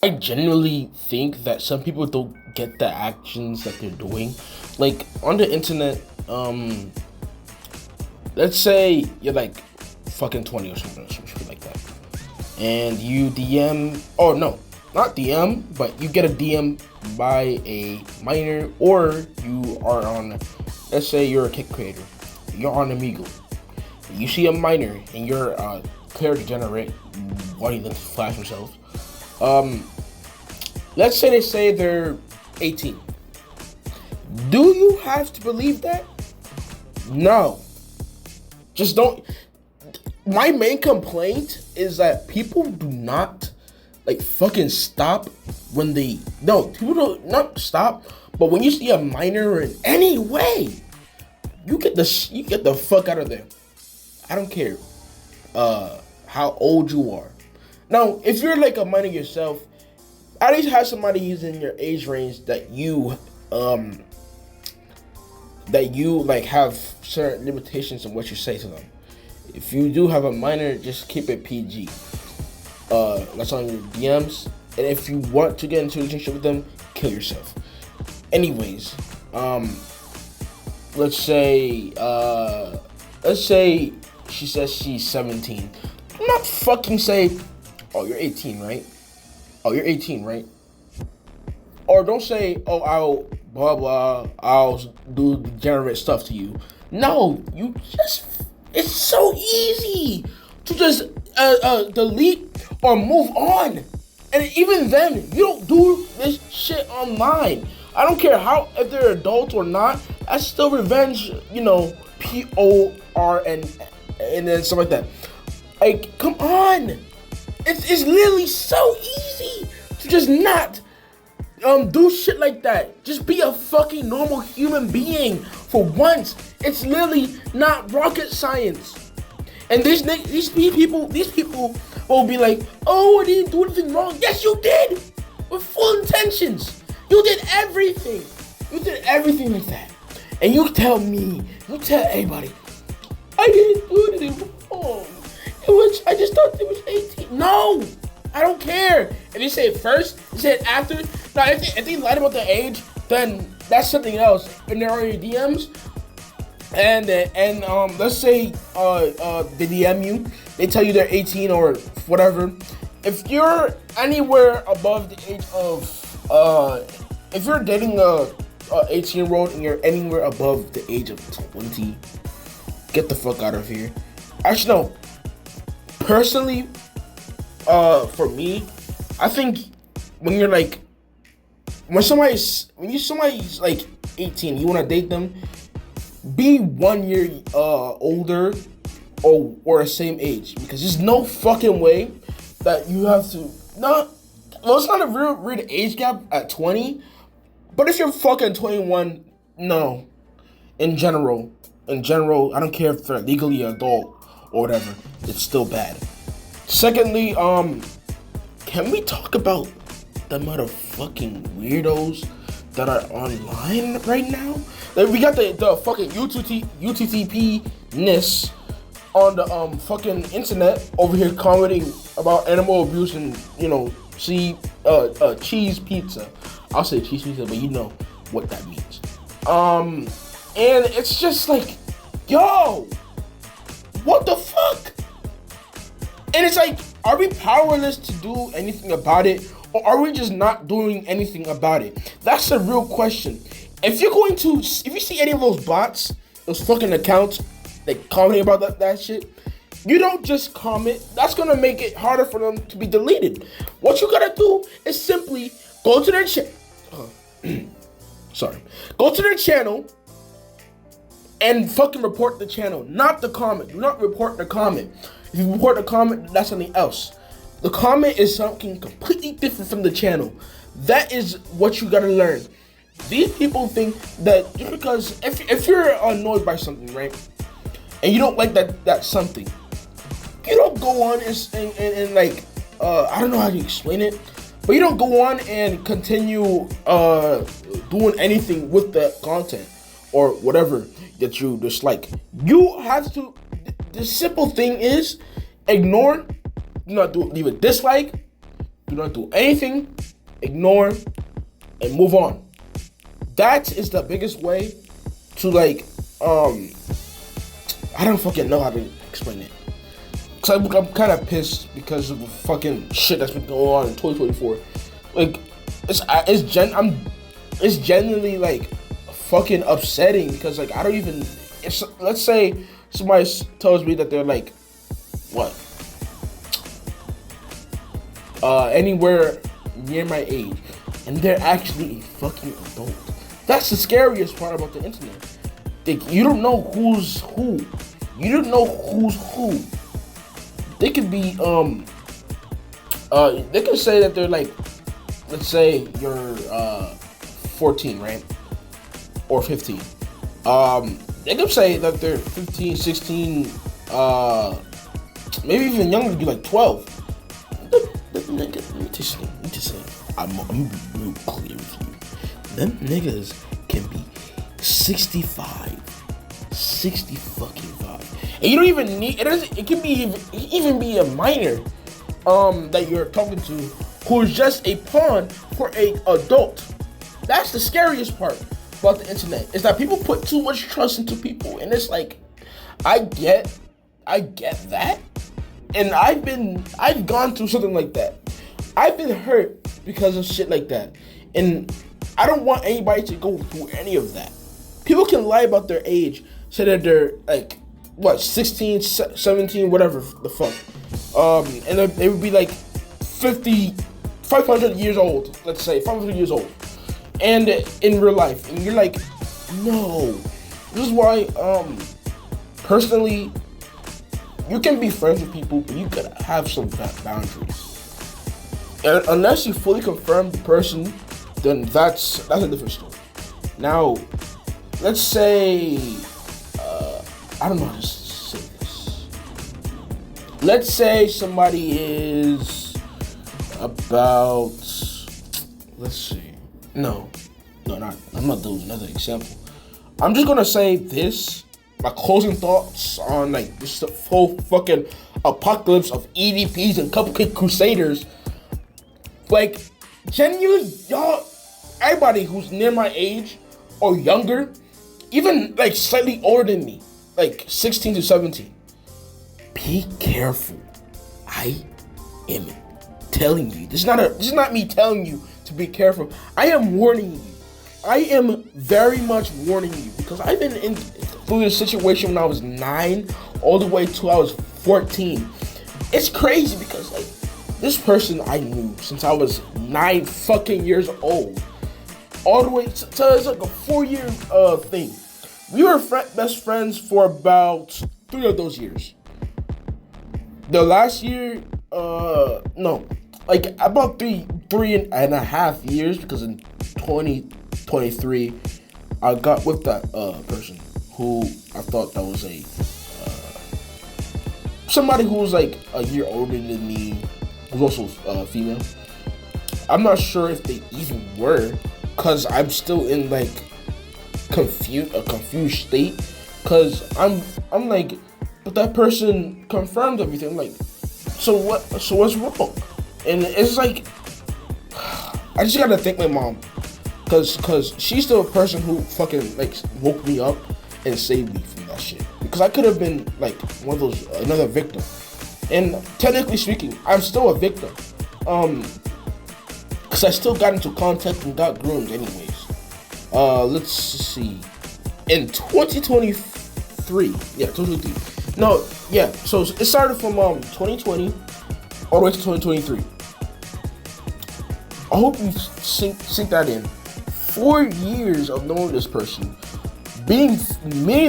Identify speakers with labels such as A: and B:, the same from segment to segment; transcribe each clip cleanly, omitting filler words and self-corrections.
A: I genuinely think that some people don't get the actions that they're doing. Like on the internet, let's say you're like fucking 20 or something or some shit like that. And you DM, oh no, not DM, but you get a DM by a minor, or you are on, let's say you're a kick creator, you're on Amigo, you see a minor and you're a player degenerate wanting them to flash themselves. Let's say they say they're 18. Do you have to believe that? No. Just don't. My main complaint is that people do not like fucking stop when they people don't not stop, but when you see a minor in any way, you get the fuck out of there. I don't care how old you are. Now, if you're like a minor yourself, at least have somebody who's in your age range that you like have certain limitations on what you say to them. If you do have a minor, just keep it PG. That's on your DMs. And if you want to get into a relationship with them, kill yourself. Anyways, let's say she says she's 17. Do not fucking say, oh, you're 18, right? Oh, you're 18, right? Or don't say, oh, I'll blah blah, I'll do degenerate stuff to you. No, you just, it's so easy to just delete or move on. And even then, you don't do this shit online. I don't care how, if they're adults or not, that's still revenge, POR and then stuff like that. Like, come on. It's literally so easy to just not do shit like that. Just be a fucking normal human being for once. It's literally not rocket science. And these people will be like, oh, I didn't do anything wrong. Yes, you did, with full intentions. You did everything. You did everything like that. And you tell everybody, I didn't do anything wrong. I just thought it was 18. No, I don't care. If you say it first, you say it after. Now, if they lied about the age, then that's something else. And they're on your DMs, and let's say they DM you, they tell you they're 18 or whatever. If you're anywhere above the age of if you're dating a 18-year-old and you're anywhere above the age of 20, get the fuck out of here. Actually, no. Personally, for me, I think when somebody's like 18, you want to date them, be 1 year older or the same age, because there's no fucking way that you have to it's not a real age gap at 20, but if you're fucking 21, no. In general, I don't care if they're legally adult or whatever, it's still bad. Secondly, can we talk about the amount of fucking weirdos that are online right now? Like, we got the fucking UTTP-ness on the fucking internet over here commenting about animal abuse and cheese pizza. I'll say cheese pizza, but you know what that means. And it's just like, yo, what the fuck? And it's like, are we powerless to do anything about it? Or are we just not doing anything about it? That's the real question. If you see any of those bots, those fucking accounts, like commenting about that shit, you don't just comment. That's gonna make it harder for them to be deleted. What you gotta do is simply go to their go to their channel and fucking report the channel, not the comment. Do not report the comment. If you report the comment, that's something else. The comment is something completely different from the channel. That is what you gotta learn. These people think that just because if you're annoyed by something, right, and you don't like that something, you don't go on and like I don't know how to explain it, but you don't go on and continue doing anything with the content or whatever that you dislike. You have to. The simple thing is ignore. Do not leave a dislike. Do not do anything, ignore, and move on. That is the biggest way to like, I don't fucking know how to explain it. Cause I'm kind of pissed because of the fucking shit that's been going on in 2024. Like, it's genuinely like fucking upsetting because like I don't even. Let's say somebody tells me that they're like, what? Anywhere near my age, and they're actually a fucking adult. That's the scariest part about the internet. Like, you don't know who's who. You don't know who's who. They could be they could say that they're like, let's say you're 14, right? Or 15. They could say that they're 15, 16, maybe even younger, be like 12. Let me just say, I'm gonna be real clear with you. Them niggas can be 65. 60 fucking 5. And you don't even need it can be even be a minor that you're talking to who is just a pawn for a adult. That's the scariest part about the internet, is that people put too much trust into people, and it's like, I get that. And I've gone through something like that. I've been hurt because of shit like that. And I don't want anybody to go through any of that. People can lie about their age, say that they're like, what, 16, 17, whatever the fuck. And they would be like 500 years old, let's say, 500 years old. And in real life. And you're like, no. This is why, personally, you can be friends with people, but you gotta have some boundaries. And unless you fully confirm the person, then that's a different story. Now, let's say, I don't know how to say this. Let's say somebody is about, let's see. No, I'm not doing another example. I'm just gonna say this. My closing thoughts on like this whole fucking apocalypse of EDPs and Cupcake Crusaders. Like, genuinely, y'all, everybody who's near my age or younger, even like slightly older than me, like 16 to 17, be careful. I am telling you. This is not me telling you to be careful. I am warning you. I am very much warning you because I've been through this situation when I was 9 all the way till I was 14. It's crazy because like this person I knew since I was 9 fucking years old, all the way to it's like a 4-year thing. We were best friends for about 3 of those years. The last year, no, like about three and a half years, because in 2023, I got with that person who I thought that was a somebody who was like a year older than me, who's also female. I'm not sure if they even were, cause I'm still in like a confused state, cause I'm like, but that person confirmed everything. I'm like, so what's wrong? And it's like, I just gotta thank my mom, cause she's still a person who fucking like woke me up and saved me from that shit. Because I could have been like one of those, another victim. And technically speaking, I'm still a victim. Cause I still got into contact and got groomed anyways. Let's see. In 2023, yeah, 2023. No, yeah. So it started from 2020 all the way to 2023. I hope you sink that in. 4 years of knowing this person, meeting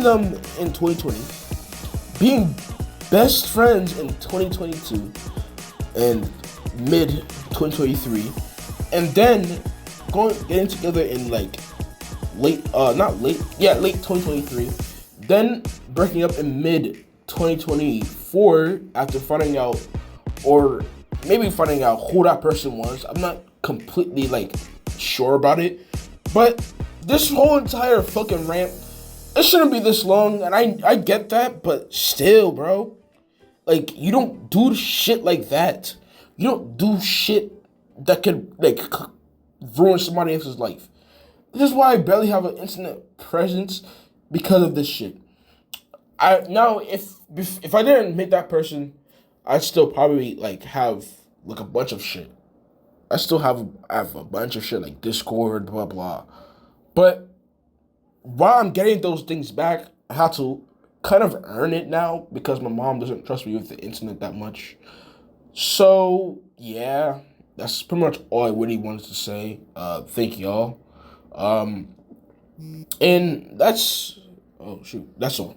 A: them in 2020, being best friends in 2022 and mid 2023, and then getting together in like late 2023, then breaking up in mid 2024 after finding out, or maybe finding out who that person was. I'm not completely like sure about it, but this whole entire fucking rant, it shouldn't be this long, and I get that, but still, bro, like, you don't do shit like that. You don't do shit that could like ruin somebody else's life. This is why I barely have an internet presence because of this shit. I now if I didn't meet that person, I'd still probably like have like a bunch of shit. I have a bunch of shit like Discord, blah blah. But while I'm getting those things back, I have to kind of earn it now because my mom doesn't trust me with the internet that much. So yeah, that's pretty much all I really wanted to say. Thank y'all. Um, and that's oh shoot, that's all.